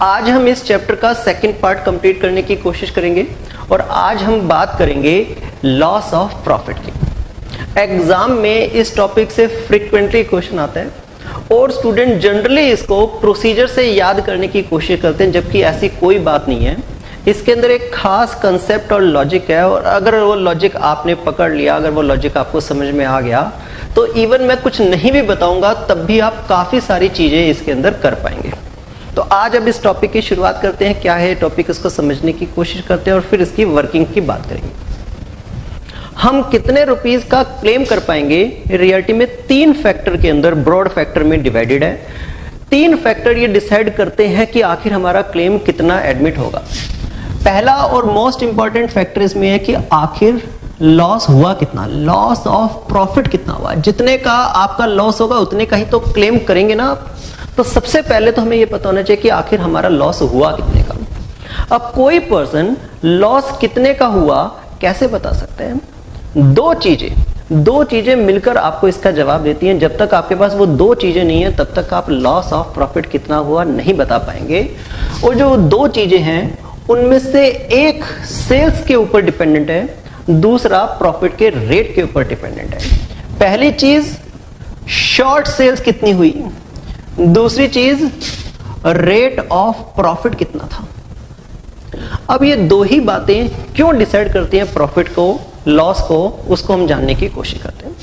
आज हम इस चैप्टर का सेकंड पार्ट कंप्लीट करने की कोशिश करेंगे और आज हम बात करेंगे लॉस ऑफ प्रॉफिट की। एग्जाम में इस टॉपिक से फ्रीक्वेंटली क्वेश्चन आता है और स्टूडेंट जनरली इसको प्रोसीजर से याद करने की कोशिश करते हैं, जबकि ऐसी कोई बात नहीं है। इसके अंदर एक खास कंसेप्ट और लॉजिक है और अगर वो लॉजिक आपने पकड़ लिया, अगर वो लॉजिक आपको समझ में आ गया तो इवन मैं कुछ नहीं भी बताऊंगा तब भी आप काफी सारी चीजें इसके अंदर कर पाएंगे। तो आज अब इस टॉपिक की शुरुआत करते हैं। क्या है टॉपिक, इसको समझने की कोशिश करते हैं और फिर इसकी वर्किंग की बात करेंगे। हम कितने रुपीस का क्लेम कर पाएंगे, रियलिटी में 3 फैक्टर के अंदर ब्रॉड फैक्टर में डिवाइडेड है। 3 फैक्टर ये डिसाइड करते हैं कि आखिर हमारा क्लेम कितना एडमिट होगा। पहला और मोस्ट इंपॉर्टेंट फैक्टर इसमें है कि आखिर लॉस हुआ कितना, लॉस ऑफ प्रॉफिट कितना हुआ। जितने का आपका लॉस होगा उतने का ही तो क्लेम करेंगे ना आप। तो सबसे पहले तो हमें यह पता होना चाहिए कि आखिर हमारा लॉस हुआ कितने का। अब कोई पर्सन लॉस कितने का हुआ कैसे बता सकते हैं? दो चीजें मिलकर आपको इसका जवाब देती हैं। जब तक आपके पास वो 2 चीजें नहीं है तब तक आप लॉस ऑफ प्रॉफिट कितना हुआ नहीं बता पाएंगे। और जो 2 चीजें हैं उनमें से एक सेल्स के ऊपर डिपेंडेंट है, दूसरा प्रॉफिट के रेट के ऊपर डिपेंडेंट है। पहली चीज शॉर्ट सेल्स कितनी हुई, दूसरी चीज रेट ऑफ प्रॉफिट कितना था। अब ये 2 ही बातें क्यों डिसाइड करती हैं प्रॉफिट को, लॉस को, उसको हम जानने की कोशिश करते हैं।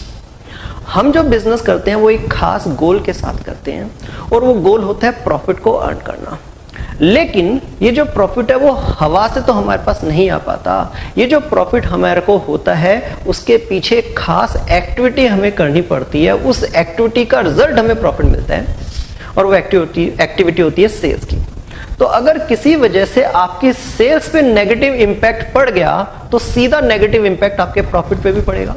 हम जो बिजनेस करते हैं वो एक खास गोल के साथ करते हैं और वो गोल होता है प्रॉफिट को अर्न करना। लेकिन ये जो प्रॉफिट है वो हवा से तो हमारे पास नहीं आ पाता। ये जो प्रॉफिट हमारे को होता है उसके पीछे खास एक्टिविटी हमें करनी पड़ती है। उस एक्टिविटी का रिजल्ट हमें प्रॉफिट मिलता है और वो एक्टिविटी होती है सेल्स की। तो अगर किसी वजह से आपकी सेल्स पे नेगेटिव इंपैक्ट पड़ गया तो सीधा नेगेटिव इंपैक्ट आपके प्रॉफिट पे भी पड़ेगा।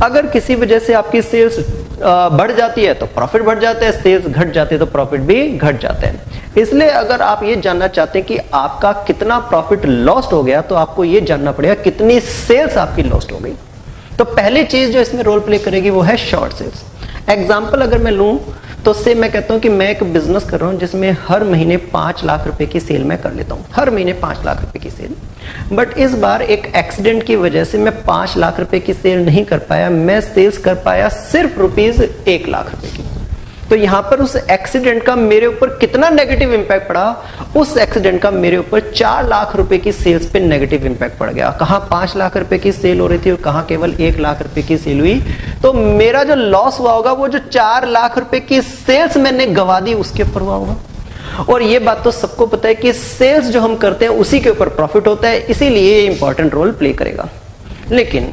अगर किसी वजह से आपकी सेल्स बढ़ जाती है तो प्रॉफिट बढ़ जाता है, सेल्स घट जाती है तो प्रॉफिट भी घट जाता है। इसलिए अगर आप ये जानना चाहते हैं कि आपका कितना प्रॉफिट लॉस्ट हो गया तो आपको ये जानना पड़ेगा कितनी सेल्स आपकी लॉस्ट हो गई। तो पहली चीज जो इसमें रोल प्ले करेगी वो है शॉर्ट सेल्स। एग्जाम्पल अगर मैं लूं तो उससे मैं कहता हूं कि मैं एक बिजनेस कर रहा हूं जिसमें हर महीने 5 लाख रुपए की सेल मैं कर लेता हूं, हर महीने 5 लाख रुपए की सेल। बट इस बार एक एक्सीडेंट की वजह से मैं 5 लाख रुपए की सेल नहीं कर पाया, मैं सेल्स कर पाया सिर्फ ₹1 लाख रुपए की। तो यहां पर उस एक्सीडेंट का मेरे ऊपर कितना नेगेटिव इंपैक्ट पड़ा, उस एक्सीडेंट का मेरे ऊपर 4 लाख रुपए की सेल्स पे नेगेटिव इंपैक्ट पड़ गया। कहां 5 लाख रुपए की सेल हो रही थी और कहां केवल 1 लाख रुपए की सेल हुई। तो मेरा जो लॉस हुआ होगा वो जो 4 लाख रुपए की सेल्स मैंने गंवा दी उसके ऊपर हुआ होगा। और ये बात तो सबको पता है कि सेल्स जो हम करते हैं उसी के ऊपर प्रॉफिट होता है, इसीलिए ये इंपॉर्टेंट रोल प्ले करेगा। लेकिन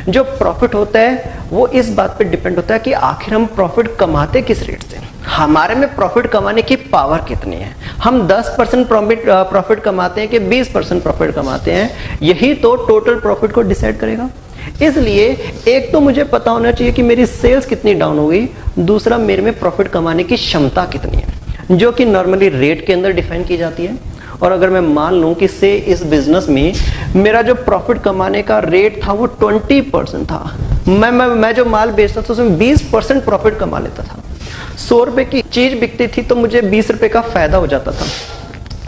जो प्रॉफिट होता है वो इस बात पे डिपेंड होता है कि आखिर हम प्रॉफिट कमाते किस रेट से, हमारे में प्रॉफिट कमाने की पावर कितनी है। हम 10% प्रॉफिट कमाते हैं कि 20% प्रॉफिट कमाते हैं, यही तो टोटल प्रॉफिट को डिसाइड करेगा। इसलिए एक तो मुझे पता होना चाहिए कि मेरी सेल्स कितनी डाउन हो गई, दूसरा मेरे में प्रॉफिट कमाने की क्षमता कितनी है, जो कि नॉर्मली रेट के अंदर डिफाइन की जाती है। और अगर मैं मान लूं कि से इस बिजनेस में मेरा जो प्रॉफिट कमाने का रेट था वो 20% था, मैं जो माल बेचता था उसमें 20% प्रॉफिट कमा लेता था। 100 रुपए की चीज बिकती थी तो मुझे 20 रुपए का फायदा हो जाता था।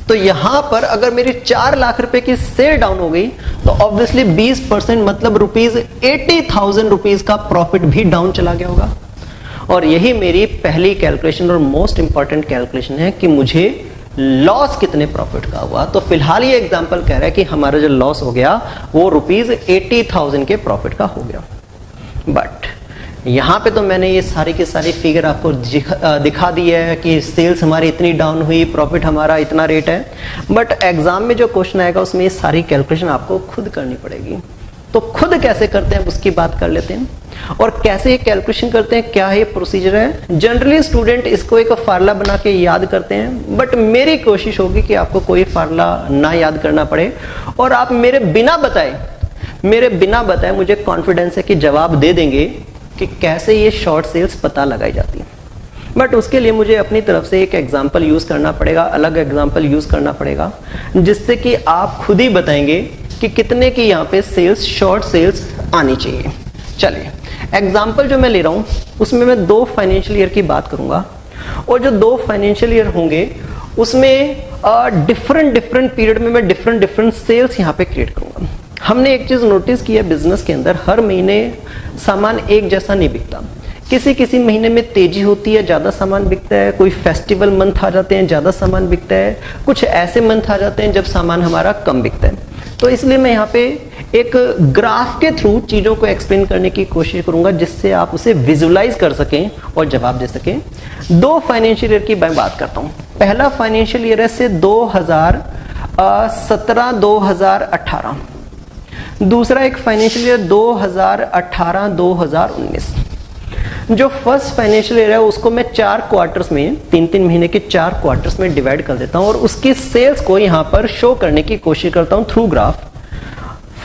तो यहां पर अगर मेरी 4 लाख रुपए की सेल डाउन हो गई तो ऑब्वियसली 20% मतलब ₹80,000 का प्रॉफिट भी डाउन चला गया होगा। और यही मेरी पहली कैलकुलेशन और मोस्ट इंपॉर्टेंट कैलकुलेशन है कि मुझे लॉस कितने प्रॉफिट का हुआ। तो फिलहाल ये एग्जांपल कह रहा है कि हमारा जो लॉस हो गया वो ₹80,000 के प्रॉफिट का हो गया। बट यहां पे तो मैंने ये सारी की सारी फिगर आपको दिखा दी है कि सेल्स हमारी इतनी डाउन हुई, प्रॉफिट हमारा इतना रेट है। बट एग्जाम में जो क्वेश्चन आएगा उसमें ये सारी कैलकुलेशन आपको खुद करनी पड़ेगी। तो खुद कैसे करते हैं उसकी बात कर लेते हैं और कैसे ये कैलकुलेशन करते हैं, क्या है प्रोसीजर है। जनरली स्टूडेंट इसको एक फार्मूला बना के याद करते हैं, बट मेरी कोशिश होगी कि आपको कोई फार्मूला ना याद करना पड़े और आप मेरे बिना बताए मुझे कॉन्फिडेंस है कि जवाब दे देंगे कि कैसे ये शॉर्ट सेल्स पता लगाई जाती है। बट उसके लिए मुझे अपनी तरफ से एक एग्जाम्पल यूज करना पड़ेगा, अलग एग्जाम्पल यूज करना पड़ेगा, जिससे कि आप खुद ही बताएंगे कि कितने की यहाँ पे सेल्स, शॉर्ट सेल्स आनी चाहिए। चलिए एग्जाम्पल जो मैं ले रहा हूं उसमें मैं 2 फाइनेंशियल ईयर की बात करूंगा और जो 2 फाइनेंशियल ईयर होंगे उसमें डिफरेंट पीरियड में मैं डिफरेंट सेल्स यहाँ पे क्रिएट करूंगा। हमने एक चीज नोटिस की है बिजनेस के अंदर, हर महीने सामान एक जैसा नहीं बिकता। किसी महीने में तेजी होती है, ज्यादा सामान बिकता है, कोई फेस्टिवल मंथ आ जाते हैं ज्यादा सामान बिकता है, कुछ ऐसे मंथ आ जाते हैं जब सामान हमारा कम बिकता है। तो इसलिए मैं यहाँ पे एक ग्राफ के थ्रू चीजों को एक्सप्लेन करने की कोशिश करूंगा जिससे आप उसे विजुलाइज कर सकें और जवाब दे सकें। 2 फाइनेंशियल ईयर की मैं बात करता हूं। पहला फाइनेंशियल ईयर है से 2017-2018, दूसरा एक फाइनेंशियल ईयर 2018-2019। जो फर्स्ट फाइनेंशियल ईयर है उसको मैं 4 क्वार्टर्स में, 3 महीने के 4 क्वार्टर्स में डिवाइड कर देता हूं और उसकी सेल्स को यहां पर शो करने की कोशिश करता हूं through graph.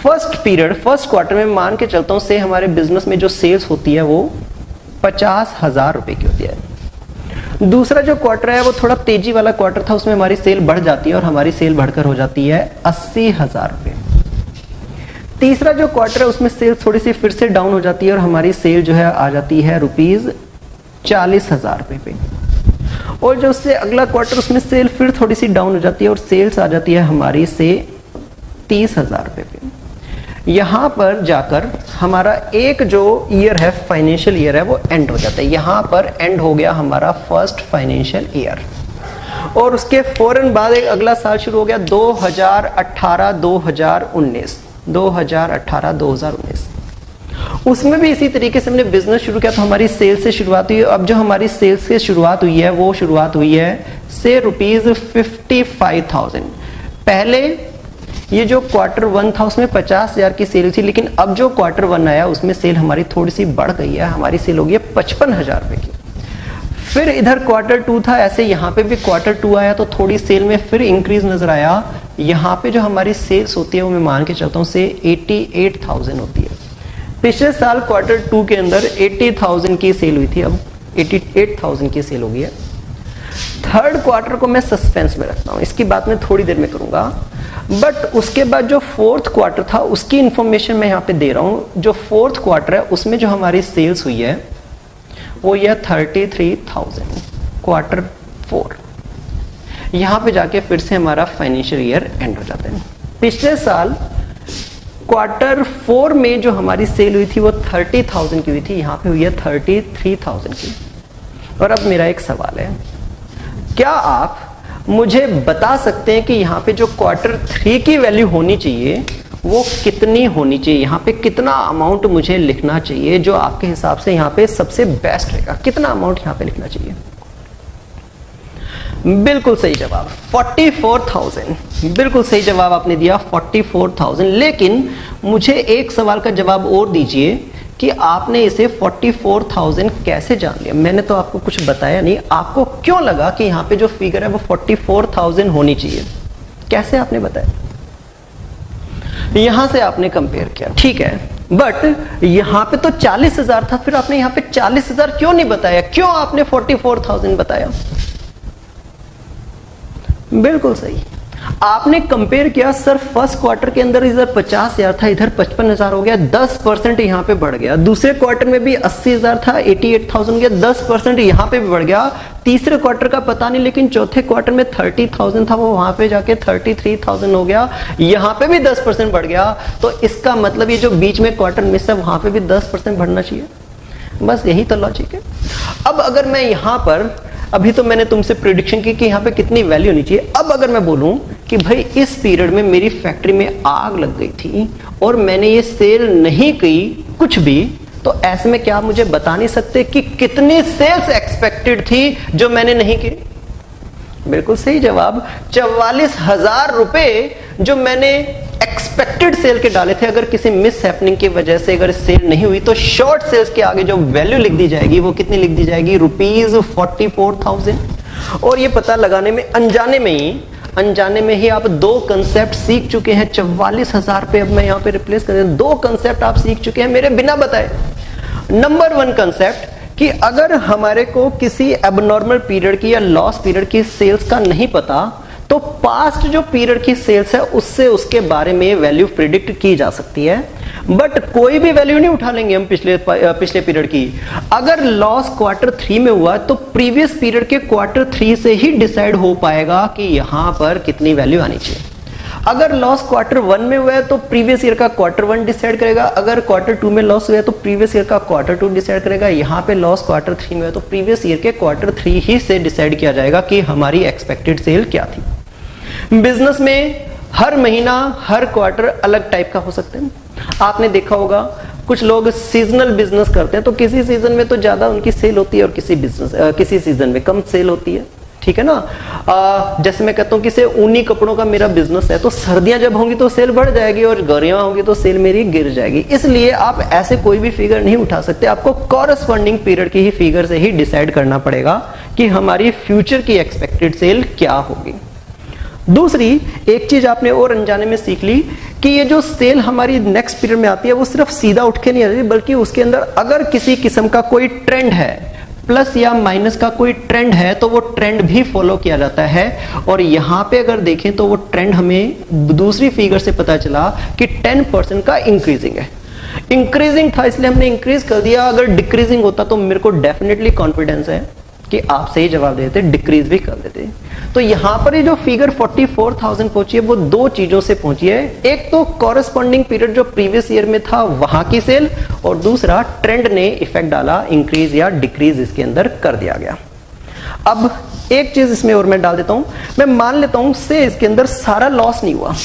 First period, first quarter में मान के चलता हूं से हमारे बिजनेस में जो सेल्स होती है वो 50,000 रुपए की होती है। दूसरा जो क्वार्टर है वो थोड़ा तेजी वाला क्वार्टर था, उसमें हमारी सेल बढ़ जाती है और हमारी सेल बढ़कर हो जाती है 80,000 रुपए। तीसरा जो क्वार्टर है उसमें सेल थोड़ी सी फिर से डाउन हो जाती है और हमारी सेल जो है आ जाती है ₹40,000 रुपए पे। और जो उससे अगला क्वार्टर उसमें सेल फिर थोड़ी सी डाउन हो जाती है और सेल्स आ जाती है हमारी से 30,000 रुपए पे। यहां पर जाकर हमारा एक जो ईयर है, फाइनेंशियल ईयर है, वो एंड हो जाता है। यहां पर एंड हो गया हमारा फर्स्ट फाइनेंशियल ईयर और उसके फौरन बाद एक अगला साल शुरू हो गया 2018-2019। 2018-2019 उसमें भी इसी तरीके से हमने बिजनेस शुरू किया तो हमारी सेल्स से शुरुआत हुई। अब जो हमारी सेल्स से शुरुआत हुई है वो शुरुआत हुई है से ₹55,000। पहले ये जो क्वार्टर 1 था उसमें 50,000 की सेल थी, लेकिन अब जो क्वार्टर 1 आया उसमें सेल हमारी थोड़ी सी बढ़ गई है, हमारी सेल हो गई है 55,000 रुपए की। फिर इधर क्वार्टर 2 था, ऐसे यहाँ पे भी क्वार्टर 2 आया तो थोड़ी सेल में फिर इंक्रीज नजर आया। यहाँ पे जो हमारी सेल्स होती है वो मैं मान के चलता हूँ से 88,000 होती है। पिछले साल क्वार्टर 2 के अंदर 80,000 की सेल हुई थी, अब 88,000 की सेल हो गई है। थर्ड क्वार्टर को मैं सस्पेंस में रखता हूँ, इसकी बात मैं थोड़ी देर में करूंगा। बट उसके बाद जो फोर्थ क्वार्टर था उसकी इंफॉर्मेशन मैं यहाँ पे दे रहा हूँ। जो फोर्थ क्वार्टर है उसमें जो हमारी सेल्स हुई है वो यह 33,000 क्वार्टर 4। यहां पे जाके फिर से हमारा फाइनेंशियल ईयर एंड हो जाता है। पिछले साल क्वार्टर 4 में जो हमारी सेल हुई थी वो 30,000 की हुई थी, यहां पे हुई है 33,000 की। और अब मेरा एक सवाल है, क्या आप मुझे बता सकते हैं कि यहाँ पे जो क्वार्टर 3 की वैल्यू होनी चाहिए वो कितनी होनी चाहिए? यहाँ पे कितना अमाउंट मुझे लिखना चाहिए जो आपके हिसाब से यहाँ पे सबसे बेस्ट रहेगा? कितना अमाउंट यहाँ पे लिखना चाहिए? बिल्कुल सही जवाब 44,000। बिल्कुल सही जवाब आपने दिया 44,000। लेकिन मुझे एक सवाल का जवाब और दीजिए कि आपने इसे 44,000 कैसे जान लिया? मैंने तो आपको कुछ बताया नहीं, आपको क्यों लगा कि यहाँ पे जो फिगर है वो 44,000 होनी चाहिए? कैसे आपने बताया? यहां से आपने कंपेयर किया, ठीक है, बट यहां पे तो 40,000 था, फिर आपने यहां पे 40,000 क्यों नहीं बताया? क्यों आपने 44,000 बताया? बिल्कुल सही, आपने कंपेयर किया। सर फर्स्ट क्वार्टर के अंदर इधर 50,000 था, इधर 55,000 हो गया, 10% यहां पे बढ़ गया। दूसरे क्वार्टर में भी 80,000 था, 88,000 गया, 10% यहां पे भी बढ़ गया। तीसरे क्वार्टर का पता नहीं, लेकिन चौथे क्वार्टर में 30,000 था, वो वहां पे जाके 33,000 हो गया, यहां पे भी 10% बढ़ गया। तो इसका मतलब ये जो बीच में क्वार्टर मिस है वहां पे भी 10% बढ़ना चाहिए। बस यही तो लॉजिक है। अब अगर मैं यहां पर, अभी तो मैंने तुमसे प्रेडिक्शन की कि यहाँ पे कितनी वैल्यू होनी चाहिए, अब अगर मैं बोलूं कि भाई इस पीरियड में मेरी फैक्ट्री में आग लग गई थी और मैंने ये सेल नहीं की कुछ भी, तो ऐसे में क्या आप मुझे बता नहीं सकते कि कितनी सेल्स एक्सपेक्टेड थी जो मैंने नहीं की? बिल्कुल सही जवाब 44,000 रुपए जो मैंने एक्सपेक्टेड सेल के डाले थे। अगर किसी मिस हैपनिंग की वजह से अगर सेल नहीं हुई तो शॉर्ट सेल्स के आगे जो वैल्यू लिख दी जाएगी वो कितनी लिख दी जाएगी? ₹44,000। और ये पता लगाने में अनजाने में ही आप 2 कंसेप्ट सीख चुके हैं। 44,000 पे अब मैं यहाँ पे रिप्लेस कर दें, 2 कंसेप्ट आप सीख चुके हैं मेरे बिना बताए। नंबर 1 कंसेप्ट कि अगर हमारे को किसी एबनॉर्मल पीरियड की या लॉस पीरियड की सेल्स का नहीं पता तो पास्ट जो पीरियड की सेल्स है उससे उसके बारे में वैल्यू प्रिडिक्ट की जा सकती है। बट कोई भी वैल्यू नहीं उठा लेंगे हम पिछले पीरियड की। अगर लॉस क्वार्टर 3 में हुआ तो प्रीवियस पीरियड के क्वार्टर 3 से ही डिसाइड हो पाएगा कि यहां पर कितनी वैल्यू आनी चाहिए। अगर लॉस क्वार्टर 1 में हुआ है तो प्रीवियस ईयर का क्वार्टर 1 डिसाइड करेगा, अगर क्वार्टर 2 में लॉस हुआ है तो प्रीवियस ईयर का क्वार्टर 2 डिसाइड करेगा, यहां पे लॉस क्वार्टर 3 में है तो प्रीवियस ईयर के क्वार्टर 3 ही से डिसाइड किया जाएगा कि हमारी एक्सपेक्टेड सेल क्या थी। बिजनेस में हर महीना हर क्वार्टर अलग टाइप का हो सकते हैं। आपने देखा होगा कुछ लोग सीजनल बिजनेस करते हैं तो किसी सीजन में तो ज्यादा उनकी सेल होती है और किसी सीजन में कम सेल होती है, ठीक है ना। जैसे मैं कहता हूं कि से ऊनी कपड़ों का मेरा बिजनेस है तो सर्दियां जब होंगी तो सेल बढ़ जाएगी और गर्मियां होंगी तो सेल मेरी गिर जाएगी। इसलिए आप ऐसे कोई भी फिगर नहीं उठा सकते, आपको कॉरस्पॉन्डिंग पीरियड की ही फिगर से ही डिसाइड करना पड़ेगा कि हमारी फ्यूचर की एक्सपेक्टेड सेल क्या होगी। दूसरी एक चीज आपने और अनजाने में सीख ली कि ये जो सेल हमारी नेक्स्ट पीरियड में आती है वो सिर्फ सीधा उठ के नहीं आती, बल्कि उसके अंदर अगर किसी किस्म का कोई ट्रेंड है, प्लस या माइनस का कोई ट्रेंड है, तो वो ट्रेंड भी फॉलो किया जाता है। और यहां पे अगर देखें तो वो ट्रेंड हमें दूसरी फिगर से पता चला कि 10% का इंक्रीजिंग है। इंक्रीजिंग था इसलिए हमने इंक्रीज कर दिया, अगर डिक्रीजिंग होता तो मेरे को डेफिनेटली कॉन्फिडेंस है कि आप सही जवाब देते, डिक्रीज भी कर देते। तो यहां पर ये जो फिगर 44,000 पहुंची है वो दो चीजों से पहुंची है, एक तो कॉरस्पॉन्डिंग पीरियड जो प्रीवियस ईयर में था वहां की सेल, और दूसरा ट्रेंड ने इफेक्ट डाला, इंक्रीज या डिक्रीज इसके अंदर कर दिया गया। अब एक चीज इसमें और मैं डाल देता हूं, मैं मान लेता हूं से इसके अंदर सारा लॉस नहीं हुआ,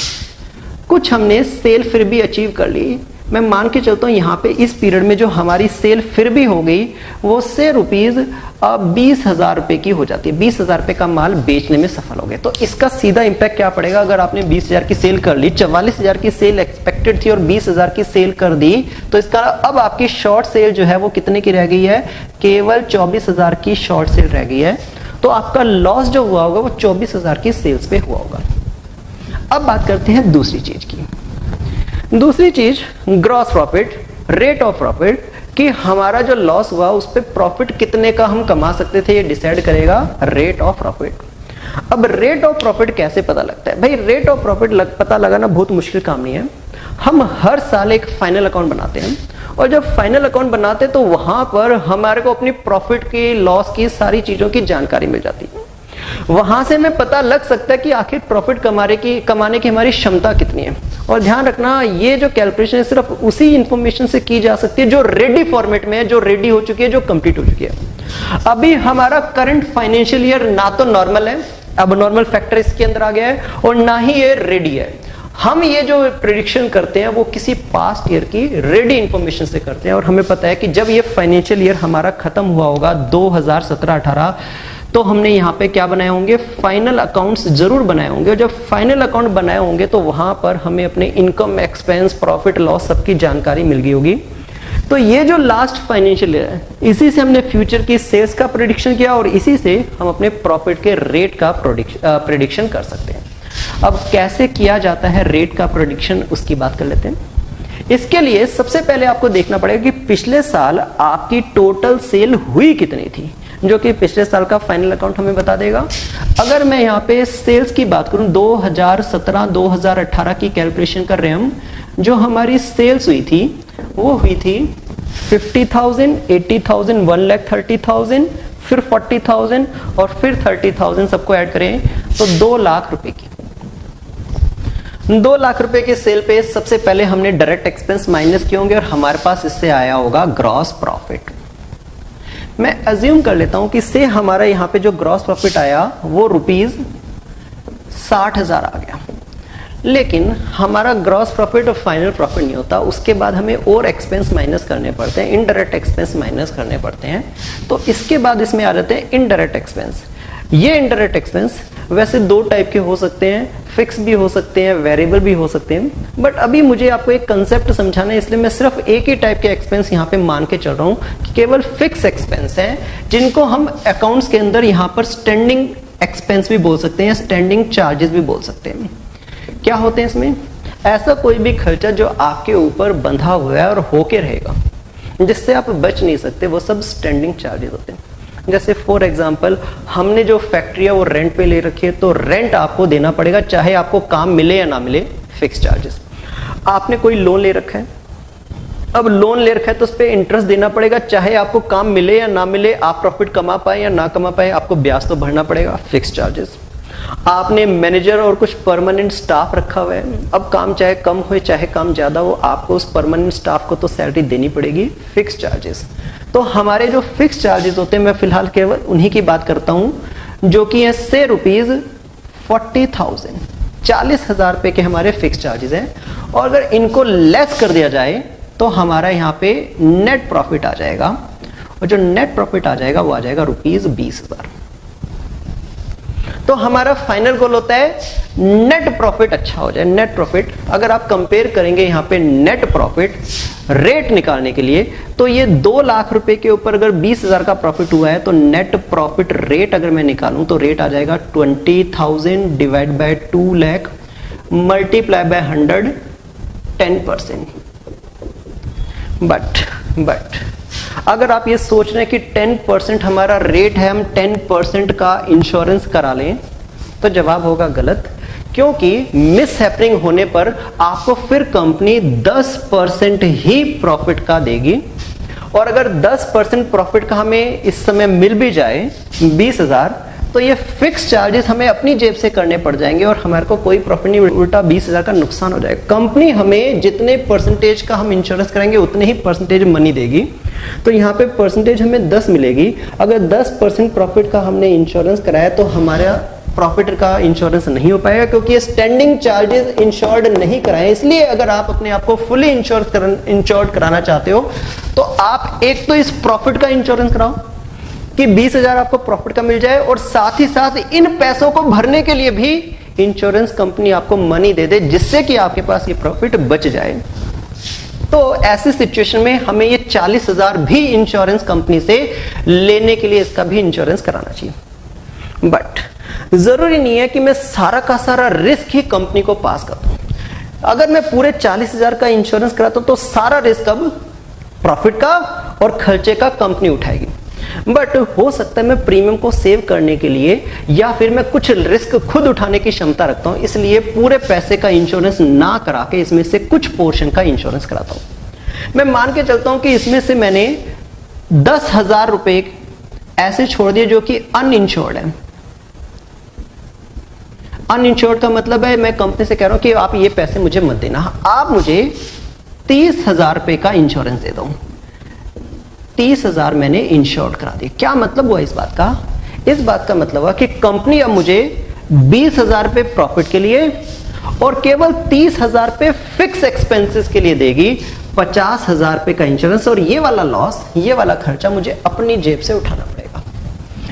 कुछ हमने सेल फिर भी अचीव कर ली। मैं मान के चलता हूं यहां पे इस पीरियड में जो हमारी सेल फिर भी हो गई वो से रुपीज 20,000 रुपए की हो जाती है, 20,000 रुपए का माल बेचने में सफल हो गए। तो इसका सीधा इंपैक्ट क्या पड़ेगा, अगर आपने 20,000 की सेल कर ली, 44,000 की सेल एक्सपेक्टेड थी और 20,000 की सेल कर दी, तो इसका अब आपकी शॉर्ट सेल जो है वो कितने की रह गई है, केवल 24,000 की शॉर्ट सेल रह गई है। तो आपका लॉस जो हुआ होगा वो 24,000 की सेल्स पे हुआ होगा। अब बात करते हैं दूसरी चीज की। दूसरी चीज gross profit, rate of profit, कि हमारा जो लॉस हुआ उस पे प्रॉफिट कितने का हम कमा सकते थे, ये डिसाइड करेगा रेट ऑफ प्रॉफिट। अब रेट ऑफ प्रॉफिट कैसे पता लगता है भाई, रेट ऑफ प्रॉफिट पता लगाना बहुत मुश्किल काम नहीं है। हम हर साल एक फाइनल अकाउंट बनाते हैं और जब फाइनल अकाउंट बनाते हैं तो वहां पर हमारे को अपनी प्रॉफिट की, लॉस की, सारी चीजों की जानकारी मिल जाती है। वहां से हमें पता लग सकता है कि आखिर प्रॉफिट कमाने की हमारी क्षमता कितनी है। और ध्यान रखना ये जो कैलकुलेशन है सिर्फ उसी इंफॉर्मेशन से की जा सकती है जो रेडी फॉर्मेट में है, जो रेडी हो चुकी है, जो कंप्लीट हो चुकी है। अभी हमारा करंट फाइनेंशियल ईयर ना तो नॉर्मल है, अब नॉर्मल फैक्टर इसके अंदर आ गया है, और ना ही ये रेडी है। हम ये जो प्रेडिक्शन करते हैं वो किसी पास्ट ईयर की रेडी इंफॉर्मेशन से करते हैं, और हमें पता है कि जब ये फाइनेंशियल ईयर हमारा खत्म हुआ होगा 2017-18, तो हमने यहाँ पे क्या बनाए होंगे, फाइनल अकाउंट्स जरूर बनाए होंगे। और जब फाइनल अकाउंट बनाए होंगे तो वहां पर हमें अपने इनकम, एक्सपेंस, प्रॉफिट, लॉस सबकी जानकारी मिल गई होगी। तो ये जो लास्ट फाइनेंशियल ईयर है, इसी से हमने फ्यूचर की सेल्स का प्रेडिक्शन किया और इसी से हम अपने प्रॉफिट के रेट का प्रेडिक्शन कर सकते हैं। अब कैसे किया जाता है रेट का प्रेडिक्शन, उसकी बात कर लेते हैं। इसके लिए सबसे पहले आपको देखना पड़ेगा कि पिछले साल आपकी टोटल सेल हुई कितनी थी, जो कि पिछले साल का फाइनल अकाउंट हमें बता देगा। अगर मैं यहाँ पे सेल्स की बात करूं, 2017-2018 की कैलकुलेशन कर रहे हैं हम, जो हमारी सेल्स हुई थी वो हुई थी 50,000, 80,000, 1,30,000, फिर 40,000 और फिर 30,000, सबको ऐड करें तो 2 लाख रुपए की। 2 लाख रुपए के सेल पे सबसे पहले हमने डायरेक्ट एक्सपेंस माइनस किए होंगे और हमारे पास इससे आया होगा ग्रॉस प्रॉफिट। मैं अज्यूम कर लेता हूं कि से हमारा यहां पे जो ग्रॉस प्रॉफिट आया वो रुपीज 60,000 आ गया, लेकिन हमारा ग्रॉस प्रॉफिट और फाइनल प्रॉफिट नहीं होता, उसके बाद हमें और एक्सपेंस माइनस करने पड़ते हैं, इनडायरेक्ट एक्सपेंस माइनस करने पड़ते हैं। तो इसके बाद इसमें आ जाते हैं इनडायरेक्ट एक्सपेंस। ये इनडायरेक्ट एक्सपेंस वैसे 2 टाइप के हो सकते हैं, फिक्स भी हो सकते हैं, वेरिएबल भी हो सकते हैं, बट अभी मुझे आपको एक कंसेप्ट समझाना है, इसलिए मैं सिर्फ एक ही टाइप के एक्सपेंस यहाँ पे मान के चल रहा हूँ कि केवल फिक्स एक्सपेंस हैं, जिनको हम अकाउंट्स के अंदर यहाँ पर स्टैंडिंग एक्सपेंस भी बोल सकते हैं, स्टैंडिंग चार्जेस भी बोल सकते हैं। क्या होते हैं इसमें, ऐसा कोई भी खर्चा जो आपके ऊपर बंधा हुआ है और होके रहेगा, जिससे आप बच नहीं सकते, वो सब स्टैंडिंग चार्जेस होते हैं। जैसे फॉर एग्जाम्पल हमने जो फैक्ट्री है वो रेंट पे ले रखी है, तो रेंट आपको देना पड़ेगा चाहे आपको काम मिले या ना मिले, फिक्स चार्जेस। आपने कोई लोन ले रखा है, अब लोन ले रखा है तो उस पर इंटरेस्ट देना पड़ेगा, चाहे आपको काम मिले या ना मिले, आप प्रॉफिट कमा पाए या ना कमा पाए, आपको ब्याज तो भरना पड़ेगा, फिक्स चार्जेस। आपने मैनेजर और कुछ परमानेंट स्टाफ रखा हुआ है, अब काम चाहे कम हो चाहे काम ज्यादा हो, आपको उस परमानेंट स्टाफ को तो सैलरी देनी पड़ेगी, फिक्स चार्जेस। तो हमारे जो फिक्स चार्जेस होते हैं, मैं फिलहाल केवल उन्हीं की बात करता हूं जो कि है से ₹40,000, 40,000 रुपए के हमारे फिक्स चार्जेस हैं। और अगर इनको लेस कर दिया जाए तो हमारा यहाँ पे नेट प्रॉफिट आ जाएगा, और जो नेट प्रॉफिट आ जाएगा वो आ जाएगा ₹20,000। तो हमारा फाइनल गोल होता है नेट प्रॉफिट अच्छा हो जाए। नेट प्रॉफिट अगर आप कंपेयर करेंगे यहाँ पे नेट प्रॉफिट रेट निकालने के लिए, तो ये 2 लाख रुपए के ऊपर अगर 20,000 का प्रॉफिट हुआ है तो नेट प्रॉफिट रेट अगर मैं निकालूं तो रेट आ जाएगा 20,000 divide by 2 lakh multiply by 100, 10%। But अगर आप ये सोच रहे हैं कि 10% हमारा रेट है, हम 10% का इंश्योरेंस करा लें, तो जवाब होगा गलत, क्योंकि मिस हैपनिंग होने पर आपको फिर कंपनी 10% ही प्रॉफिट का देगी। और अगर 10% प्रॉफिट का हमें इस समय मिल भी जाए 20,000, तो ये फिक्स चार्जेस हमें अपनी जेब से करने पड़ जाएंगे और हमारे को कोई प्रॉफिट नहीं, उल्टा 20,000 का नुकसान हो जाएगा। कंपनी हमें जितने परसेंटेज का हम इंश्योरेंस कराएंगे उतने ही परसेंटेज मनी देगी। तो यहाँ पे परसेंटेज हमें 10 मिलेगी। अगर 10% प्रॉफिट का हमने इंश्योरेंस कराया तो हमारा प्रॉफिट का इंश्योरेंस नहीं हो पाएगा, क्योंकि ये स्टैंडिंग चार्जेस इंश्योर्ड नहीं कराए। इसलिए अगर आप अपने आप को फुली इंश्योर्ड कराना चाहते हो तो आप एक तो इस प्रॉफिट का इंश्योरेंस कराओ कि 20,000 आपको प्रॉफिट का मिल जाए, और साथ ही साथ इन पैसों को भरने के लिए भी इंश्योरेंस कंपनी आपको मनी दे दे, जिससे कि आपके पास ये प्रॉफिट बच जाए। तो ऐसी सिचुएशन में हमें ये 40,000 भी इंश्योरेंस कंपनी से लेने के लिए इसका भी इंश्योरेंस कराना चाहिए। बट जरूरी नहीं है कि मैं सारा का सारा रिस्क ही कंपनी को पास कर दूं। अगर मैं पूरे 40,000 का इंश्योरेंस कराता हूं तो सारा रिस्क अब प्रॉफिट का और खर्चे का कंपनी उठाएगी। बट हो सकता है मैं प्रीमियम को सेव करने के लिए या फिर मैं कुछ रिस्क खुद उठाने की क्षमता रखता हूं, इसलिए पूरे पैसे का इंश्योरेंस ना करा के इसमें से कुछ पोर्शन का इंश्योरेंस कराता हूं। मैं मान के चलता हूं कि इसमें से मैंने 10,000 रुपए ऐसे छोड़ दिए जो कि अनइंश्योर्ड है। अनइंश्योर्ड का मतलब है मैं कंपनी से कह रहा हूं कि आप ये पैसे मुझे मत देना, आप मुझे 30,000 रुपए का इंश्योरेंस दे दो। 30,000 मैंने इंश्योर्ड करा दिया। क्या मतलब हुआ इस बात का? इस बात का मतलब हुआ कि कंपनी अब मुझे 20,000 रुपए प्रॉफिट के लिए और केवल 30,000 रुपए फिक्स एक्सपेंसेस के लिए देगी, 50,000 रुपए का इंश्योरेंस, और ये वाला लॉस, ये वाला खर्चा मुझे अपनी जेब से उठाना पड़ेगा।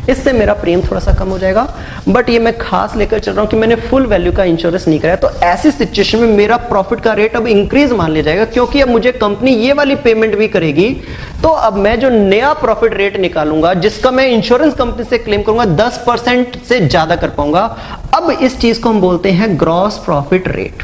इससे मेरा प्रीमियम थोड़ा सा कम हो जाएगा, बट ये मैं खास लेकर चल रहा हूं कि मैंने फुल वैल्यू का इंश्योरेंस नहीं कराया। तो ऐसी सिचुएशन में मेरा प्रॉफिट का रेट अब इंक्रीज मान लिया जाएगा, क्योंकि अब मुझे कंपनी ये वाली पेमेंट भी करेगी। तो अब मैं जो नया प्रॉफिट रेट निकालूंगा, जिसका मैं इंश्योरेंस कंपनी से क्लेम करूंगा, 10% से ज्यादा कर पाऊंगा। अब इस चीज को हम बोलते हैं ग्रॉस प्रॉफिट रेट।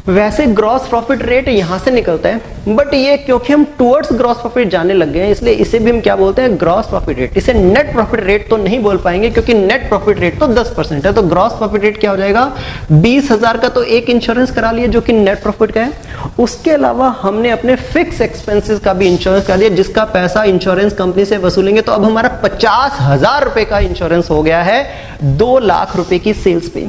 वैसे ग्रॉस प्रॉफिट रेट यहां से निकलता है, बट ये क्योंकि हम टुवर्ड्स ग्रॉस प्रॉफिट जाने लग गए हैं, इसलिए इसे भी हम क्या बोलते हैं? Gross profit rate. इसे नेट प्रॉफिट रेट तो नहीं बोल पाएंगे, क्योंकि नेट प्रॉफिट रेट तो 10% है। तो ग्रॉस प्रॉफिट रेट क्या हो जाएगा? 20,000 का तो एक इंश्योरेंस करा लिया जो कि नेट प्रॉफिट का है, उसके अलावा हमने अपने फिक्स एक्सपेंसेस का भी इंश्योरेंस करा दिया, जिसका पैसा इंश्योरेंस कंपनी से वसूलेंगे। तो अब हमारा 50,000 रुपए का इंश्योरेंस हो गया है 2 लाख रुपए की सेल्स पे।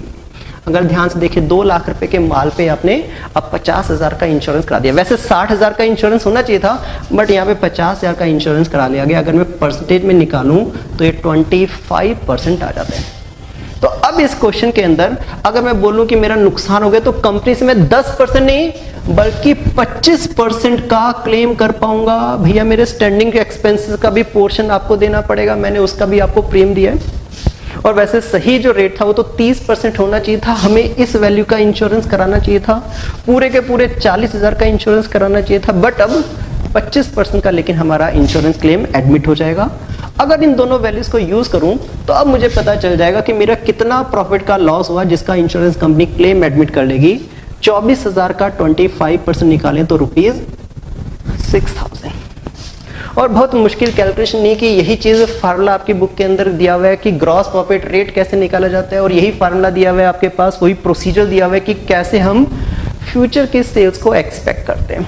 अगर ध्यान से देखिए, 2 लाख रुपए के माल पे आपने अब 50,000 का इंश्योरेंस करा दिया। वैसे 60,000 का इंश्योरेंस होना चाहिए था, बट यहाँ पे 50,000 का इंश्योरेंस करा लिया गया। अगर मैं परसेंटेज में निकालूं तो ये 25% आ जाता है। तो अब इस क्वेश्चन के अंदर अगर मैं बोलूं कि मेरा नुकसान हो गया, तो कंपनी से मैं 10% नहीं बल्कि 25% का क्लेम कर पाऊंगा। भैया मेरे स्टैंडिंग एक्सपेंसेस का भी पोर्शन आपको देना पड़ेगा, मैंने उसका भी आपको प्रीमियम दिया है। और वैसे सही जो रेट था वो तो 30% होना चाहिए था, हमें इस वैल्यू का इंश्योरेंस कराना चाहिए था, पूरे के पूरे 40,000 का इंश्योरेंस कराना चाहिए था, बट अब 25% का लेकिन हमारा इंश्योरेंस क्लेम एडमिट हो जाएगा। अगर इन दोनों वैल्यूज को यूज करूं तो अब मुझे पता चल जाएगा कि मेरा कितना प्रॉफिट का लॉस हुआ जिसका इंश्योरेंस कंपनी क्लेम एडमिट कर लेगी। 24,000 का 25% निकालें तो ₹6,000। और बहुत मुश्किल कैलकुलेशन नहीं कि यही चीज फार्मूला आपकी बुक के अंदर दिया हुआ है कि ग्रॉस प्रॉफिट रेट कैसे निकाला जाता है, और यही फार्मूला दिया हुआ है आपके पास, वही प्रोसीजर दिया हुआ है कि कैसे हम फ्यूचर के सेल्स को एक्सपेक्ट करते हैं।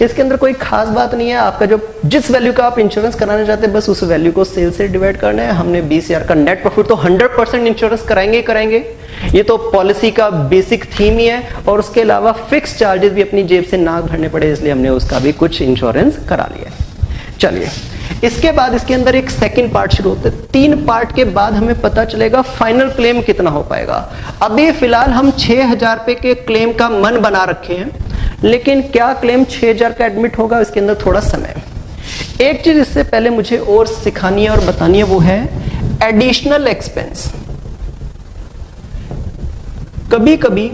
इसके अंदर कोई खास बात नहीं है, आपका जो जिस वैल्यू का आप इंश्योरेंस कराना चाहते हैं बस उस वैल्यू को सेल से डिवाइड करना है। हमने 20,000 का नेट प्रॉफिट तो 100% इंश्योरेंस कराएंगे ही कराएंगे, ये तो पॉलिसी का बेसिक थीम ही है। और उसके अलावा फिक्स चार्जेस भी अपनी जेब से ना भरने पड़े, इसलिए हमने उसका भी कुछ इंश्योरेंस करा लिया है। चलिए, इसके बाद इसके अंदर एक सेकंड पार्ट शुरू होता है। 3 पार्ट के बाद हमें पता चलेगा फाइनल क्लेम कितना हो पाएगा। अभी फिलहाल हम 6,000 रुपए के क्लेम का मन बना रखे हैं, लेकिन क्या क्लेम 6,000 का एडमिट होगा, इसके अंदर थोड़ा समय। एक चीज इससे पहले मुझे और सिखानी है और बतानी है, वो है एडिशनल एक्सपेंस। कभी कभी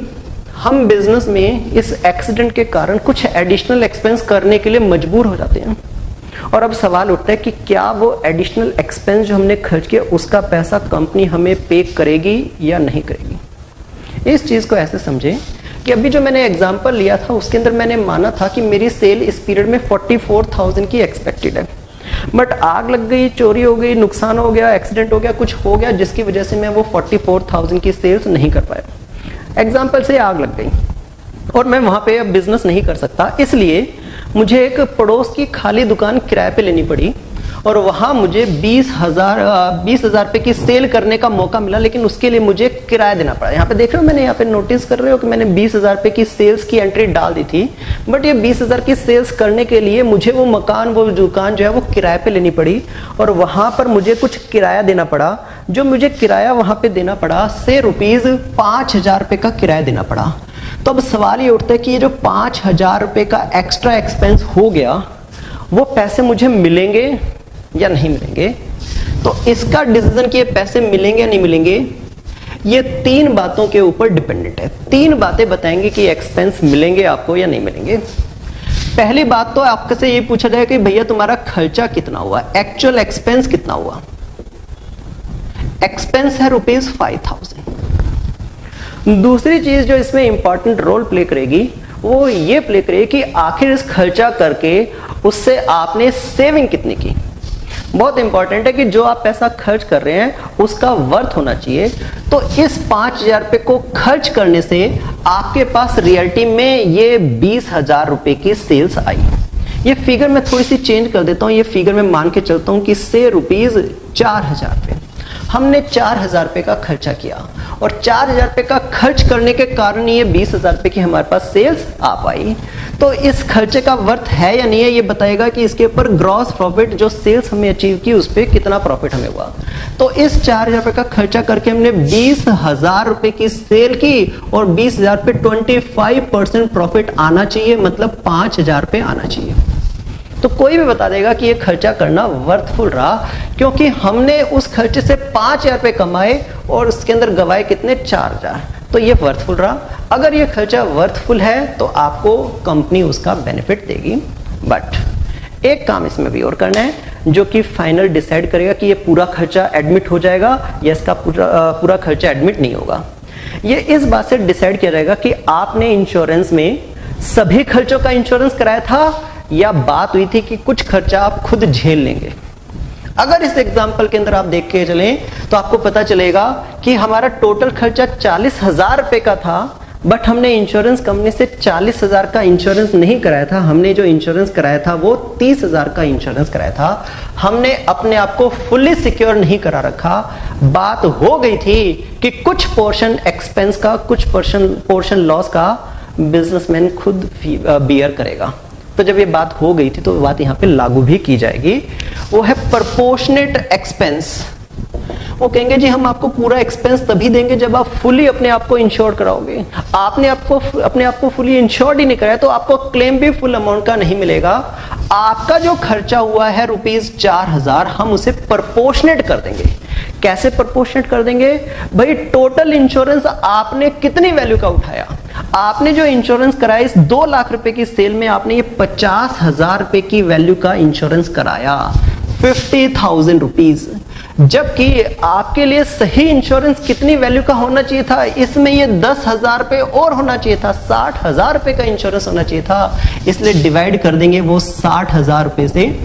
हम बिजनेस में इस एक्सीडेंट के कारण कुछ एडिशनल एक्सपेंस करने के लिए मजबूर हो जाते हैं, और अब सवाल उठता है कि क्या वो एडिशनल एक्सपेंस जो हमने खर्च किया उसका पैसा कंपनी हमें पे करेगी या नहीं करेगी। इस चीज को ऐसे समझें कि अभी जो मैंने एग्जांपल लिया था उसके अंदर मैंने माना था कि मेरी सेल इस पीरियड में 44,000 की एक्सपेक्टेड है, बट आग लग गई, चोरी हो गई, नुकसान हो गया, एक्सीडेंट हो गया, कुछ हो गया जिसकी वजह से मैं वो 44,000 की सेल्स नहीं कर पाया। एग्जाम्पल से आग लग गई और मैं वहां पे अब बिजनेस नहीं कर सकता, इसलिए मुझे एक पड़ोस की खाली दुकान किराए पे लेनी पड़ी और वहां मुझे 20,000 रुपए की सेल करने का मौका मिला, लेकिन उसके लिए मुझे किराया देना पड़ा। यहाँ पे देख रहे हो, मैंने यहाँ पे नोटिस कर रहे हो कि मैंने 20,000 रुपए की सेल्स की एंट्री डाल दी थी, बट ये 20,000 की सेल्स करने के लिए मुझे वो मकान, वो दुकान जो है वो किराए पे लेनी पड़ी और वहां पर मुझे कुछ किराया देना पड़ा। जो मुझे किराया वहां पे देना पड़ा से ₹5,000 रुपए का किराया देना पड़ा। तो अब सवाल ये उठता है कि ये जो 5,000 रुपए का एक्स्ट्रा एक्सपेंस हो गया, वो पैसे मुझे मिलेंगे या नहीं मिलेंगे। तो इसका डिसीजन कि ये पैसे मिलेंगे या नहीं मिलेंगे, ये 3 बातों के ऊपर डिपेंडेंट है। 3 बातें बताएंगे कि एक्सपेंस मिलेंगे आपको या नहीं मिलेंगे। पहली बात तो आपसे से ये पूछा जाएगा कि भैया तुम्हारा खर्चा कितना हुआ, एक्चुअल एक्सपेंस कितना हुआ। एक्सपेंस है ₹5,000। दूसरी चीज जो इसमें इंपॉर्टेंट रोल प्ले करेगी वो ये प्ले करेगी कि आखिर इस खर्चा करके उससे आपने सेविंग कितनी की। बहुत इंपॉर्टेंट है कि जो आप पैसा खर्च कर रहे हैं उसका वर्थ होना चाहिए। तो इस 5,000 रुपए को खर्च करने से आपके पास रियलिटी में ये 20,000 रुपए की सेल्स आई। ये फिगर मैं थोड़ी सी चेंज कर देता हूं, ये फिगर मैं मान के चलता हूं कि से ₹4,000 रुपए हमने 4,000 रुपए का खर्चा किया और 4,000 रुपए का खर्च करने के कारण ये 20,000 रुपए की हमारे पास सेल्स आ पाई। तो इस खर्चे का वर्थ है या नहीं है, ये बताएगा कि इसके ऊपर ग्रॉस प्रॉफिट जो सेल्स हमने अचीव की उस पर कितना प्रॉफिट हमें हुआ। तो इस 4,000 रुपए का खर्चा करके हमने 20,000 रुपए की सेल की और 20,000 पे 25% प्रॉफिट आना चाहिए, मतलब 5,000 रुपए आना चाहिए। तो कोई भी बता देगा कि ये खर्चा करना वर्थफुल रहा, क्योंकि हमने उस खर्चे से 5,000 रुपए कमाए और उसके अंदर गवाए कितने, 4,000। तो ये वर्थफुल रहा। अगर ये खर्चा वर्थफुल है तो आपको कंपनी उसका बेनिफिट देगी। बट एक काम इसमें भी और करना है जो कि फाइनल डिसाइड करेगा कि ये पूरा खर्चा एडमिट हो जाएगा या इसका पूरा खर्चा एडमिट नहीं होगा। ये इस बात से डिसाइड किया जाएगा कि आपने इंश्योरेंस में सभी खर्चों का इंश्योरेंस कराया था या बात हुई थी कि कुछ खर्चा आप खुद झेल लेंगे। अगर इस एग्जाम्पल के अंदर आप देख के चलें तो आपको पता चलेगा कि हमारा टोटल खर्चा 40,000 रुपए का था, बट हमने इंश्योरेंस कंपनी से 40,000 का इंश्योरेंस नहीं कराया था। हमने जो इंश्योरेंस कराया था वो 30,000 का इंश्योरेंस कराया था। हमने अपने आप को फुल्ली सिक्योर नहीं करा रखा। बात हो गई थी कि कुछ पोर्शन एक्सपेंस का, कुछ पोर्शन लॉस का बिजनेसमैन खुद बियर करेगा। तो जब ये बात हो गई थी तो बात यहाँ पे लागू भी की जाएगी, वो है प्रोपोर्शनेट एक्सपेंस। वो कहेंगे जी हम आपको पूरा एक्सपेंस तभी देंगे जब आप फुली अपने आप को इंश्योर कराओगे। आपने अपने आप को फुली इंश्योर्ड ही नहीं कराया तो आपको क्लेम भी फुल अमाउंट का नहीं मिलेगा। आपका जो खर्चा हुआ है ₹4,000 हम उसे प्रोपोर्शनेट कर देंगे। कैसे प्रोपोर्शनेट कर देंगे भाई, टोटल इंश्योरेंस आपने कितनी वैल्यू का उठाया। आपने जो इंश्योरेंस कराया इस 2 लाख रुपए की सेल में आपने ये 50,000 रुपए की वैल्यू का इंश्योरेंस कराया, 50,000 रुपीज। जबकि आपके लिए सही इंश्योरेंस कितनी वैल्यू का होना चाहिए था, इसमें ये 10,000 रुपए और होना चाहिए था, 60,000 रुपए का इंश्योरेंस होना चाहिए था। इसलिए डिवाइड कर देंगे वो 60,000 रुपए से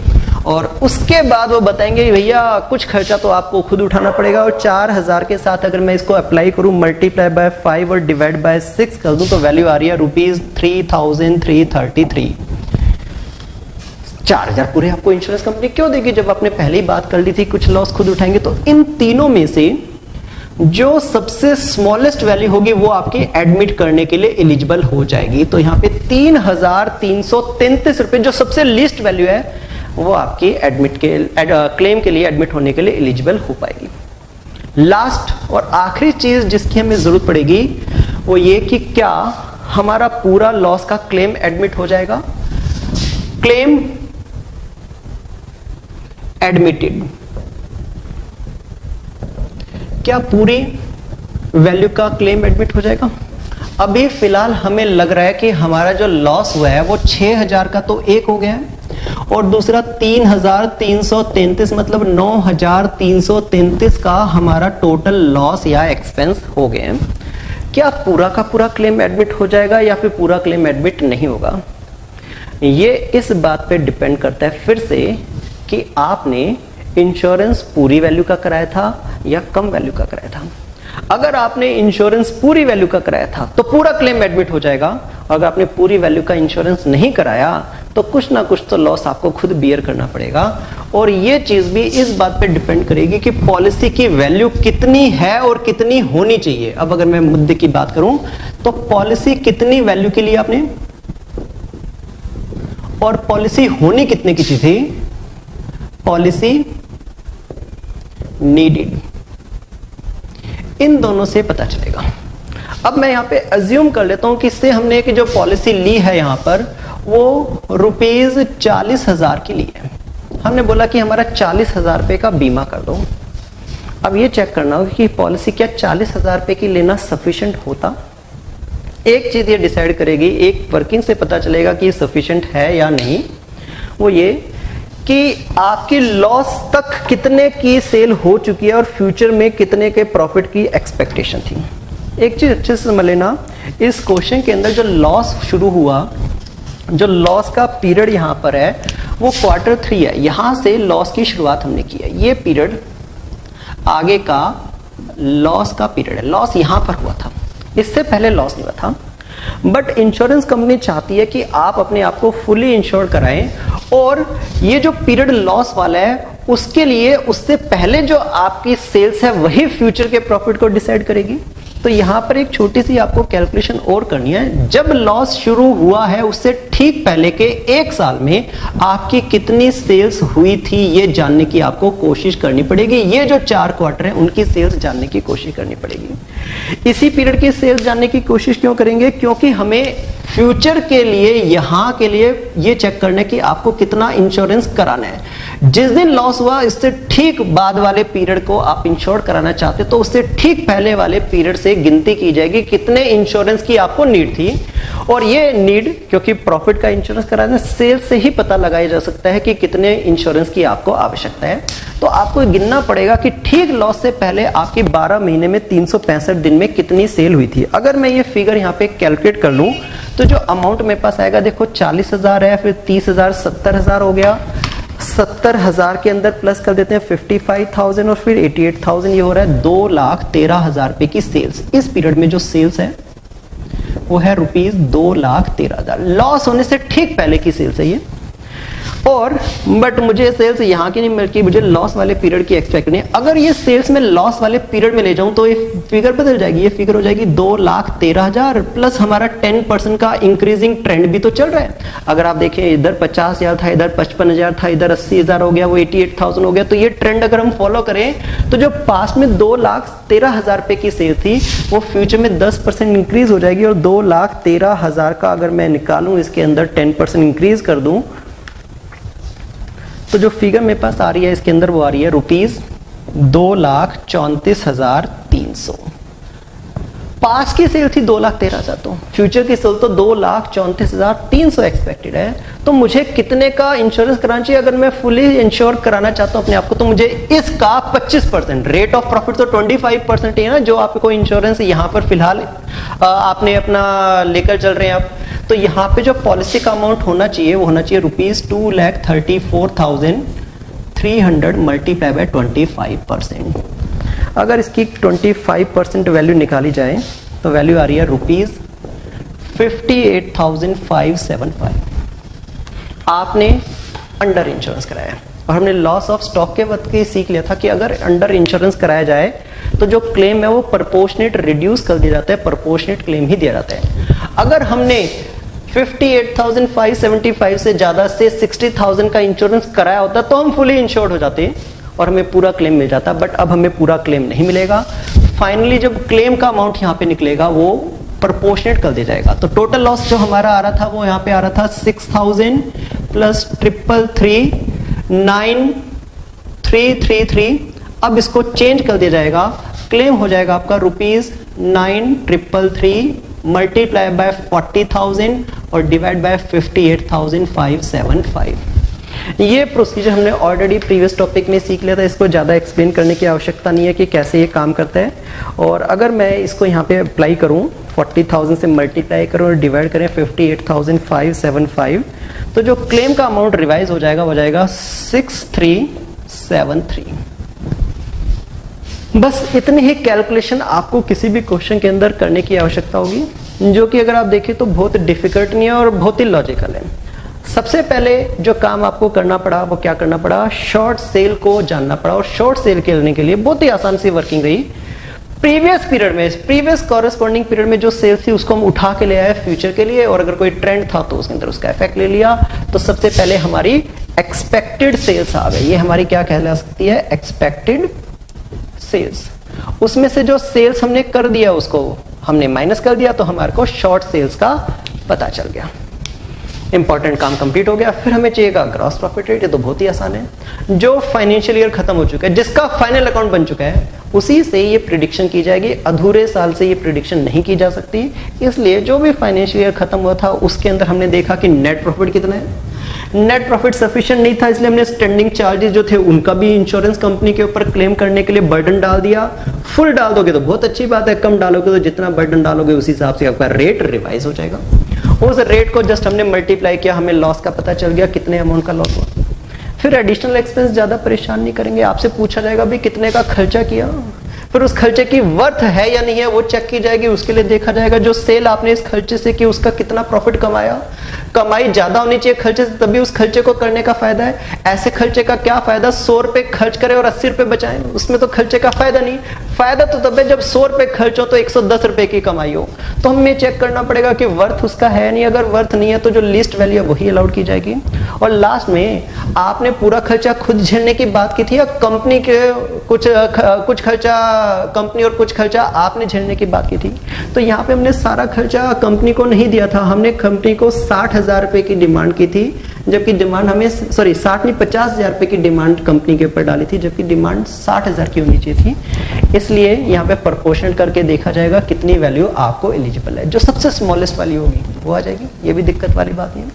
और उसके बाद वो बताएंगे भैया कुछ खर्चा तो आपको खुद उठाना पड़ेगा। और 4,000 के साथ अगर मैं इसको अप्लाई करूं, मल्टीप्लाई बाय 5 और डिवाइड बाय 6 कर दूं तो वैल्यू आ रही है ₹3,333। 4,000 पूरे आपको इंश्योरेंस कंपनी क्यों देगी जब आपने पहले ही बात कर ली थी कुछ लॉस खुद उठाएंगे। तो इन तीनों में से जो सबसे स्मॉलेस्ट वैल्यू होगी वो आपकी एडमिट करने के लिए एलिजिबल हो जाएगी। तो यहाँ पे 3,333 रुपए जो सबसे लीस्ट वैल्यू है वो आपकी एडमिट के क्लेम के लिए एडमिट होने के लिए एलिजिबल हो पाएगी। लास्ट और आखिरी चीज जिसकी हमें जरूरत पड़ेगी वो ये कि क्या हमारा पूरा लॉस का क्लेम एडमिट हो जाएगा। क्लेम एडमिटेड, क्या पूरी वैल्यू का क्लेम एडमिट हो जाएगा। अभी फिलहाल हमें लग रहा है कि हमारा जो लॉस हुआ है वो 6,000 का तो एक हो गया है और दूसरा 3,333 मतलब 9,333 का हमारा टोटल लॉस या एक्सपेंस हो गए हैं। क्या पूरा का पूरा क्लेम एडमिट हो जाएगा या फिर पूरा क्लेम एडमिट नहीं होगा, ये इस बात पे डिपेंड करता है फिर से कि आपने इंश्योरेंस पूरी वैल्यू का कराया था या कम वैल्यू का कराया था। अगर आपने इंश्योरेंस पूरी वैल्यू का कराया था तो पूरा क्लेम एडमिट हो जाएगा। अगर आपने पूरी वैल्यू का इंश्योरेंस नहीं कराया तो कुछ ना कुछ तो लॉस आपको खुद बियर करना पड़ेगा। और ये चीज भी इस बात पे डिपेंड करेगी कि पॉलिसी की वैल्यू कितनी है और कितनी होनी चाहिए। अब अगर मैं मुद्दे की बात करूं तो पॉलिसी कितनी वैल्यू के लिए आपने और पॉलिसी होनी कितने की थी, पॉलिसी नीडेड, इन दोनों से पता चलेगा। अब मैं यहां पे अज्यूम कर लेता हूं कि इससे हमने एक जो पॉलिसी ली है यहां पर वो ₹40,000 की ली है। हमने बोला कि हमारा 40,000 रुपए का बीमा कर दो। अब ये चेक करना होगा कि पॉलिसी क्या 40,000 रुपए की लेना सफिशिएंट होता। एक चीज ये डिसाइड करेगी, एक वर्किंग से पता चलेगा कि ये सफिशिएंट है या नहीं, वो ये कि आपकी लॉस तक कितने की सेल हो चुकी है और फ्यूचर में कितने के प्रॉफिट की एक्सपेक्टेशन थी। एक चीज अच्छे से समझ लेना, इस क्वेश्चन के अंदर जो लॉस शुरू हुआ, जो लॉस का पीरियड यहां पर है वो Q3 है। यहां से लॉस की शुरुआत हमने की है। ये पीरियड आगे का लॉस का पीरियड है। लॉस यहां पर हुआ था, इससे पहले लॉस नहीं हुआ था। बट इंश्योरेंस कंपनी चाहती है कि आप अपने आप को फुली इंश्योर कराएं और ये जो पीरियड लॉस वाला है उसके लिए उससे पहले जो आपकी सेल्स है वही फ्यूचर के प्रॉफिट को डिसाइड करेगी। तो यहां पर एक छोटी सी आपको कैलकुलेशन और करनी है। जब लॉस शुरू हुआ है उससे ठीक पहले के एक साल में आपकी कितनी सेल्स हुई थी ये जानने की आपको कोशिश करनी पड़ेगी। ये जो 4 क्वार्टर है उनकी सेल्स जानने की कोशिश करनी पड़ेगी। इसी पीरियड की सेल्स जानने की कोशिश क्यों करेंगे, क्योंकि हमें फ्यूचर के लिए यहां के लिए ये चेक करना है कि आपको कितना इंश्योरेंस कराना है। जिस दिन लॉस हुआ इससे ठीक बाद वाले पीरियड को आप इंश्योर कराना चाहते तो उससे ठीक पहले वाले पीरियड से गिनती की जाएगी कितने इंश्योरेंस की आपको नीड थी। और ये नीड, क्योंकि प्रॉफिट का इंश्योरेंस कराना सेल्स से ही पता लगाया जा सकता है कि कितने इंश्योरेंस की आपको आवश्यकता है। तो आपको गिनना पड़ेगा कि ठीक लॉस से पहले आपकी 12 महीने में 365 दिन में कितनी सेल हुई थी। अगर मैं ये फिगर यहाँ पे कैलकुलेट कर लूं तो जो अमाउंट मेरे पास आएगा, देखो 40,000 है, फिर 30,000, 70,000 हो गया। 70,000 के अंदर प्लस कर देते हैं 55,000 और फिर 88,000, ये हो रहा है 2,13,000 रुपए की सेल्स। इस पीरियड में जो सेल्स है वो है ₹2,13,000। लॉस होने से ठीक पहले की सेल्स है ये। और बट मुझे सेल्स यहाँ की नहीं मिलती, मुझे लॉस वाले पीरियड की एक्सपेक्ट नहीं है। अगर ये सेल्स में लॉस वाले पीरियड में ले जाऊं तो ये फिगर बदल जाएगी। ये फिगर हो जाएगी 2,13,000 प्लस हमारा 10% का इंक्रीजिंग ट्रेंड भी तो चल रहा है। अगर आप देखें इधर 50,000 था, इधर 55,000 था, इधर 80,000 हो गया, वो 88,000 हो गया। तो ये ट्रेंड अगर हम फॉलो करें तो जो पास्ट में 2,13,000 रुपए की सेल थी वो फ्यूचर में 10% इंक्रीज हो जाएगी। और 2,13,000 का अगर मैं निकालूं, इसके अंदर 10% इंक्रीज कर दूं तो जो फिगर मेरे पास आ रही है इसके अंदर वो आ रही है ₹2,34,300। पास की सेल थी 2,13,000, तो फ्यूचर की सेल तो 2,34,300 एक्सपेक्टेड है। तो मुझे कितने का इंश्योरेंस कराना चाहिए? अगर मैं फुली इंश्योर कराना चाहता हूं अपने आप को तो मुझे इसका 25%, रेट ऑफ प्रॉफिट तो 25% ही है ना जो आपको इंश्योरेंस यहां पर फिलहाल आपने अपना लेकर चल रहे हैं आप। तो यहाँ पे जो पॉलिसी का अमाउंट होना चाहिए वो होना चाहिए ₹2,34,300 मल्टीप्लाई बाय 25%। अगर इसकी 25% वैल्यू निकाली जाए तो वैल्यू आ रही है ₹58,575। आपने अंडर इंश्योरेंस कराया। और हमने लॉस ऑफ स्टॉक के वक्त ही सीख लिया था कि अगर अंडर इंश्योरेंस कराया जाए तो जो क्लेम है वो प्रोपोर्शनेट रिड्यूस कर दिया जाता है, प्रोपोर्शनेट क्लेम ही दिया जाता है। अगर हमने 58,575 से ज्यादा से 60,000 का इंश्योरेंस कराया होता तो हम फुली इंश्योर्ड हो जाते और हमें पूरा क्लेम मिल जाता, बट अब हमें पूरा क्लेम नहीं मिलेगा। फाइनली जब क्लेम का अमाउंट यहाँ पे निकलेगा वो प्रोपोर्शनेट कर दिया जाएगा। तो टोटल लॉस जो हमारा आ रहा था वो यहाँ पे आ रहा था 6,000 प्लस 333 9333। अब इसको चेंज कर दिया जाएगा, क्लेम हो जाएगा आपका ₹9,333 मल्टीप्लाई बाय 40,000 और डिवाइड बाय 58,575। ये प्रोसीजर हमने ऑलरेडी प्रीवियस टॉपिक में सीख लिया था, इसको ज़्यादा एक्सप्लेन करने की आवश्यकता नहीं है कि कैसे ये काम करता है। और अगर मैं इसको यहाँ पे अप्लाई करूँ, 40,000 से मल्टीप्लाई करूँ और डिवाइड करें 58,575, तो जो क्लेम का अमाउंट रिवाइज हो जाएगा वो जाएगा 6373। बस इतनी ही कैलकुलेशन आपको किसी भी क्वेश्चन के अंदर करने की आवश्यकता होगी, जो कि अगर आप देखें तो बहुत डिफिकल्ट नहीं है और बहुत ही लॉजिकल है। सबसे पहले जो काम आपको करना पड़ा वो क्या करना पड़ा, शॉर्ट सेल को जानना पड़ा। और शॉर्ट सेल करने के लिए बहुत ही आसान सी वर्किंग रही। प्रीवियस पीरियड में, प्रीवियस कॉरेस्पॉन्डिंग पीरियड में जो सेल्स थी उसको हम उठा के ले आए फ्यूचर के लिए, और अगर कोई ट्रेंड था तो उसके अंदर उसका इफेक्ट ले लिया। तो सबसे पहले हमारी एक्सपेक्टेड सेल्स आ गई, ये हमारी क्या कहला सकती है, एक्सपेक्टेड सेल्स। उसमें से जो सेल्स हमने कर दिया उसको हमने माइनस कर दिया, तो हमारे को शॉर्ट सेल्स का पता चल गया। इंपॉर्टेंट काम कंप्लीट हो गया। फिर हमें चाहिएगा ग्रॉस प्रॉफिट रेट। ये तो बहुत ही आसान है, जो फाइनेंशियल ईयर खत्म हो चुका है, जिसका फाइनल अकाउंट बन चुका है, उसी से ये प्रिडिक्शन की जाएगी। अधूरे साल से ये प्रिडिक्शन नहीं की जा सकती, इसलिए जो भी फाइनेंशियल ईयर खत्म हुआ था उसके अंदर हमने देखा कि नेट प्रॉफिट कितना है। नेट प्रॉफिट सफिशिएंट नहीं था, इसलिए हमने स्टैंडिंग चार्जेस जो थे उनका भी इंश्योरेंस कंपनी के ऊपर क्लेम करने के लिए बर्डन डाल दिया। फुल डाल दोगे तो बहुत अच्छी बात है, कम डालोगे तो जितना बर्डन डालोगे उसी हिसाब से आपका रेट रिवाइज हो जाएगा। उस रेट को जस्ट हमने मल्टीप्लाई किया, हमें लॉस का पता चल गया कितने अमाउंट का लॉस हुआ। फिर एडिशनल एक्सपेंस ज्यादा परेशान नहीं करेंगे, आपसे पूछा जाएगा भी कितने का खर्चा किया, फिर उस खर्चे की वर्थ है या नहीं है वो चेक की जाएगी। उसके लिए देखा जाएगा जो सेल आपने इस खर्चे से की उसका कितना प्रॉफिट कमाया। कमाई ज्यादा होनी चाहिए खर्चे से, तभी उस खर्चे को करने का फायदा है। ऐसे खर्चे का क्या फायदा, 100 रुपए खर्च करें और 80 रुपए बचाएं, उसमें तो खर्चे का फायदा नहीं। फायदा तो तब है जब 100 रुपए खर्च हो तो 110 रुपए की कमाई हो। तो हमें चेक करना पड़ेगा कि वर्थ उसका है नहीं, अगर वर्थ नहीं है तो जो लिस्ट वैल्यू है वही अलाउड की जाएगी। और लास्ट में आपने पूरा खर्चा खुद झेलने की बात की थी या कंपनी के कुछ खर्चा कंपनी और कुछ खर्चा आपने झेलने की बात की थी। तो यहाँ पे हमने सारा खर्चा कंपनी को नहीं दिया था, हमने कंपनी को 60,000 रुपए की डिमांड की थी, जबकि डिमांड हमें 50,000 रुपए की डिमांड कंपनी के ऊपर डाली थी, जबकि डिमांड 60,000 की होनी चाहिए थी। इसलिए यहाँ पे प्रोपोर्शनल करके देखा जाएगा कितनी वैल्यू आपको एलिजिबल है। जो सबसे स्मॉलेस्ट वैल्यू होगी वो आ जाएगी, ये भी दिक्कत वाली बात नहीं है।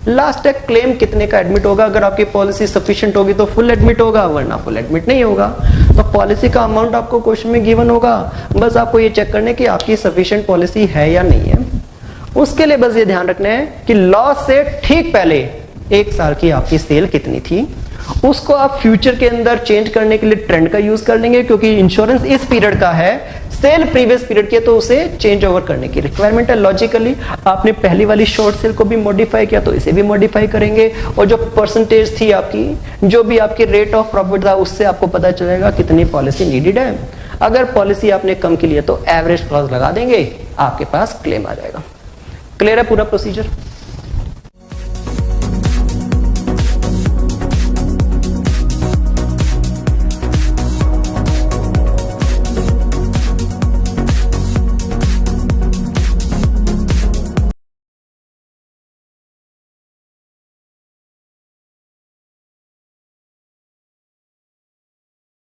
लास्ट है क्लेम कितने का एडमिट होगा। अगर आपकी पॉलिसी सफिशिएंट होगी तो फुल एडमिट होगा, वरना फुल एडमिट नहीं होगा। तो पॉलिसी का अमाउंट आपको क्वेश्चन में गिवन होगा, बस आपको ये चेक करने की आपकी सफिशिएंट पॉलिसी है या नहीं है। उसके लिए बस ये ध्यान रखना है कि लॉस से ठीक पहले 1 साल की आपकी सेल कितनी थी, उसको आप फ्यूचर के अंदर चेंज करने के लिए ट्रेंड का यूज कर लेंगे, क्योंकि इंश्योरेंस इस पीरियड का है, सेल प्रीवियस पीरियड की है, तो उसे चेंज ओवर करने की रिक्वायरमेंट है। लॉजिकली आपने पहली वाली शॉर्ट सेल को भी मॉडिफाई किया तो इसे भी मॉडिफाई करेंगे, और जो परसेंटेज थी आपकी, जो भी आपकी रेट ऑफ प्रॉफिट था, उससे आपको पता चलेगा कितनी पॉलिसी नीडेड है। अगर पॉलिसी आपने कम की लिए तो एवरेज क्लॉज लगा देंगे, आपके पास क्लेम आ जाएगा। क्लियर है पूरा प्रोसीजर।